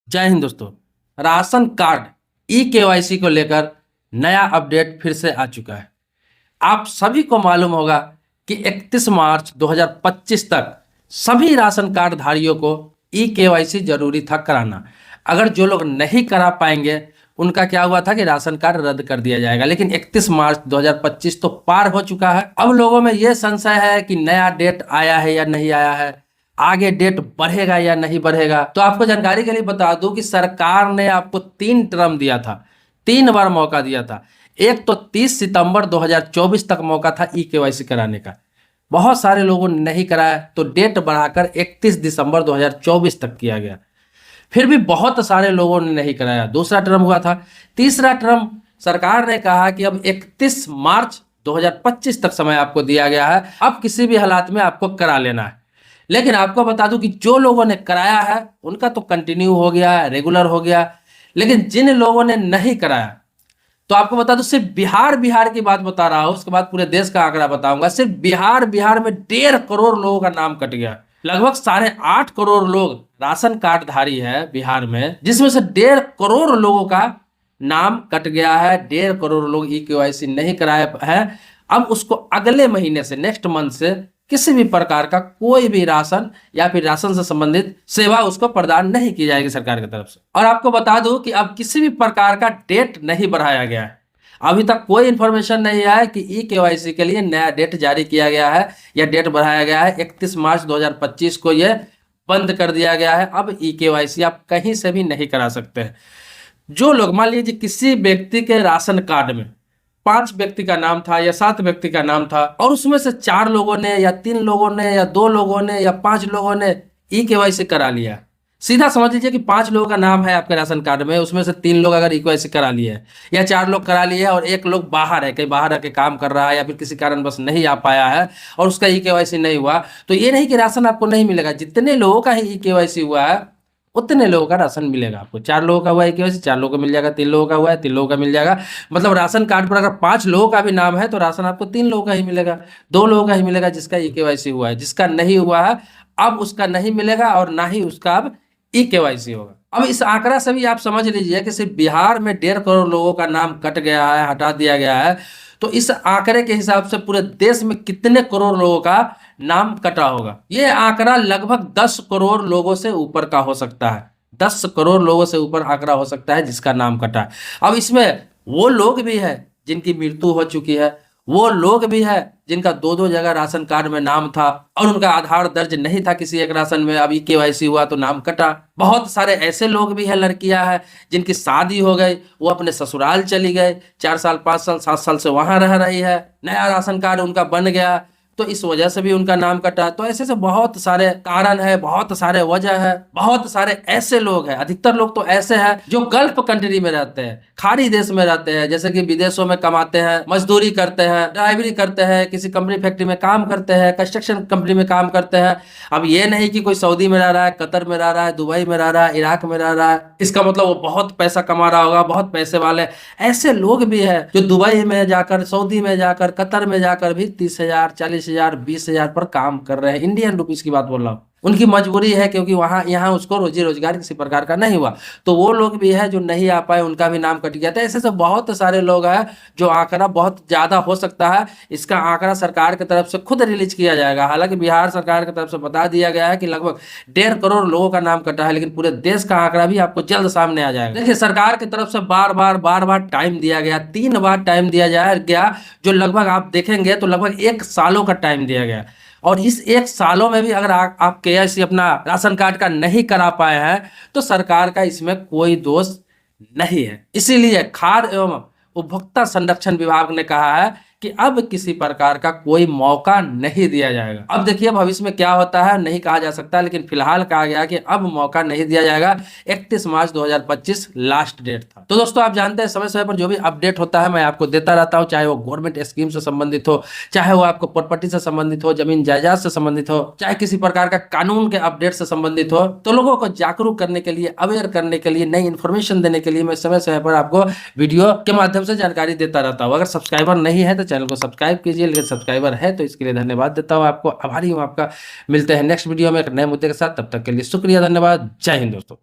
जय हिंद दोस्तों। Ration card e KYC को लेकर नया अपडेट फिर से आ चुका है। आप सभी को मालूम होगा कि 31 मार्च 2025 तक सभी राशन कार्ड धारियों को ई केवाईसी जरूरी था कराना। अगर जो लोग नहीं करा पाएंगे उनका क्या हुआ था कि राशन कार्ड रद्द कर दिया जाएगा। लेकिन 31 मार्च 2025 तो पार हो चुका है। अब लोगों में यह संशय है कि नया डेट आया है या नहीं आया है, आगे डेट बढ़ेगा या नहीं बढ़ेगा। तो आपको जानकारी के लिए बता दूं कि सरकार ने आपको 3 टर्म दिया था, 3 बार मौका दिया था। एक तो 30 सितंबर 2024 तक मौका था ई केवाईसी कराने का, बहुत सारे लोगों ने नहीं कराया तो डेट बढ़ाकर 31 दिसंबर 2024 तक किया गया। फिर भी बहुत सारे लोगों ने नहीं कराया, दूसरा टर्म हुआ था। तीसरा टर्म सरकार ने कहा कि अब 31 मार्च 2025 तक समय आपको दिया गया है, अब किसी भी हालात में आपको करा लेना है। लेकिन आपको बता दूं कि जो लोगों ने कराया है उनका तो कंटिन्यू हो गया, रेगुलर हो गया। लेकिन जिन लोगों ने नहीं कराया, तो आपको बता दूं सिर्फ बिहार की बात बता रहा हूं, उसके बाद पूरे देश का आंकड़ा बताऊंगा। सिर्फ बिहार में 1.5 करोड़ लोगों का नाम कट गया। लगभग 8.5 करोड़ लोग राशन कार्ड धारी है बिहार में, जिसमें से 1.5 करोड़ लोगों का नाम कट गया है। 1.5 करोड़ लोग ई केवाईसी नहीं कराए है। अब उसको अगले महीने से, नेक्स्ट मंथ से किसी भी प्रकार का कोई भी राशन या फिर राशन से संबंधित सेवा उसको प्रदान नहीं की जाएगी सरकार की तरफ से। और आपको बता दूं कि अब किसी भी प्रकार का डेट नहीं बढ़ाया गया है। अभी तक कोई इन्फॉर्मेशन नहीं आया कि ई केवाईसी के लिए नया डेट जारी किया गया है या डेट बढ़ाया गया है। 31 मार्च 2025 को यह बंद कर दिया गया है। अब ई केवाईसी आप कहीं से भी नहीं करा सकते हैं। जो लोग, मान लीजिए किसी व्यक्ति के राशन कार्ड में 5 व्यक्ति का नाम था या 7 व्यक्ति का नाम था और उसमें से 4 लोगों ने या 3 लोगों ने या 2 लोगों ने या 5 लोगों ने ई केवाईसी करा लिया। सीधा समझ लीजिए कि 5 लोगों का नाम है आपके राशन कार्ड में, उसमें से 3 लोग अगर ई केवाईसी करा लिए है या 4 लोग करा लिए है और 1 लोग बाहर है, कहीं बाहर आके काम कर रहा है या फिर किसी कारण बस नहीं आ पाया है और उसका ई केवाईसी नहीं हुआ, तो ये नहीं कि राशन आपको नहीं मिलेगा। जितने लोगों का ही ई केवाईसी हुआ है उतने लोगों का राशन मिलेगा आपको। 4 लोगों का हुआ है केवाईसी, 4 लोगों का मिल जाएगा। 3 लोगों का हुआ है, 3 लोगों का मिल जाएगा। मतलब राशन कार्ड पर अगर 5 लोगों का भी नाम है तो राशन आपको 3 लोगों का ही मिलेगा, 2 लोगों का ही मिलेगा जिसका ई केवाईसी हुआ है। जिसका नहीं हुआ है अब उसका नहीं मिलेगा और ना ही उसका अब ई केवाईसी होगा। अब इस आंकड़ा से भी आप समझ लीजिए कि सिर्फ बिहार में 1.5 करोड़ लोगों का नाम कट गया है, हटा दिया गया है। तो इस आंकड़े के हिसाब से पूरे देश में कितने करोड़ लोगों का नाम कटा होगा? ये आंकड़ा लगभग 10 करोड़ लोगों से ऊपर का हो सकता है। 10 करोड़ लोगों से ऊपर आंकड़ा हो सकता है जिसका नाम कटा है। अब इसमें वो लोग भी है जिनकी मृत्यु हो चुकी है, वो लोग भी है जिनका 2-2 जगह राशन कार्ड में नाम था और उनका आधार दर्ज नहीं था किसी एक राशन में, अभी केवाईसी हुआ तो नाम कटा। बहुत सारे ऐसे लोग भी है, लड़कियां हैं जिनकी शादी हो गई, वो अपने ससुराल चली गई, 4 साल 5 साल 7 साल से वहां रह रही है, नया राशन कार्ड उनका बन गया तो इस वजह से भी उनका नाम कटा। तो ऐसे से बहुत सारे कारण है, बहुत सारे वजह है, बहुत सारे ऐसे लोग हैं। अधिकतर लोग तो ऐसे हैं जो गल्फ कंट्री में रहते हैं, खाड़ी देश में रहते हैं, जैसे कि विदेशों में कमाते हैं, मजदूरी करते हैं, ड्राइवरी करते हैं, किसी कंपनी फैक्ट्री में काम करते हैं, कंस्ट्रक्शन कंपनी में काम करते हैं। अब ये नहीं कि कोई सऊदी में रह रहा है, कतर में रह रहा है, दुबई में रह रहा है, इराक में रह रहा है, इसका मतलब वो बहुत पैसा कमा रहा होगा, बहुत पैसे वाले। ऐसे लोग भी है जो दुबई में जाकर, सऊदी में जाकर, कतर में जाकर भी 30,000, 40,000, 20,000 पर काम कर रहे हैं। इंडियन रुपीस की बात बोल रहा हूँ। उनकी मजबूरी है क्योंकि वहां यहाँ उसको रोजी रोजगार किसी प्रकार का नहीं हुआ, तो वो लोग भी है जो नहीं आ पाए, उनका भी नाम कट गया था। ऐसे से बहुत सारे लोग हैं जो आंकड़ा बहुत ज्यादा हो सकता है। इसका आंकड़ा सरकार की तरफ से खुद रिलीज किया जाएगा। हालांकि बिहार सरकार की तरफ से बता दिया गया है कि लगभग 1.5 करोड़ लोगों का नाम कटा है, लेकिन पूरे देश का आंकड़ा भी आपको जल्द सामने आ जाएगा। देखिए, सरकार की तरफ से बार बार टाइम दिया गया, 3 बार टाइम दिया गया, जो लगभग आप देखेंगे तो लगभग 1 सालों का टाइम दिया गया। और इस 1 सालों में भी अगर आप केवाईसी अपना राशन कार्ड का नहीं करा पाए हैं तो सरकार का इसमें कोई दोष नहीं है। इसीलिए खाद्य एवं उपभोक्ता संरक्षण विभाग ने कहा है कि अब किसी प्रकार का कोई मौका नहीं दिया जाएगा। अब देखिए भविष्य में क्या होता है नहीं कहा जा सकता, लेकिन फिलहाल कहा गया कि अब मौका नहीं दिया जाएगा। 31 मार्च 2025 लास्ट डेट था। तो दोस्तों, आप जानते हैं समय समय पर जो भी अपडेट होता है मैं आपको देता रहता हूं, चाहे वो गवर्नमेंट स्कीम से संबंधित हो, चाहे वो आपको प्रॉपर्टी से संबंधित हो, जमीन जायदाद से संबंधित हो, चाहे किसी प्रकार का कानून के अपडेट से संबंधित हो। तो लोगों को जागरूक करने के लिए, अवेयर करने के लिए, नई इन्फॉर्मेशन देने के लिए मैं समय समय पर आपको वीडियो के माध्यम से जानकारी देता रहता हूँ। अगर सब्सक्राइबर नहीं है तो चैनल को सब्सक्राइब कीजिए, लेकिन सब्सक्राइबर है तो इसके लिए धन्यवाद देता हूँ आपको, आभारी हूँ आपका। मिलते हैं नेक्स्ट वीडियो में एक नए मुद्दे के साथ, तब तक के लिए शुक्रिया, धन्यवाद, जय हिंद दोस्तों।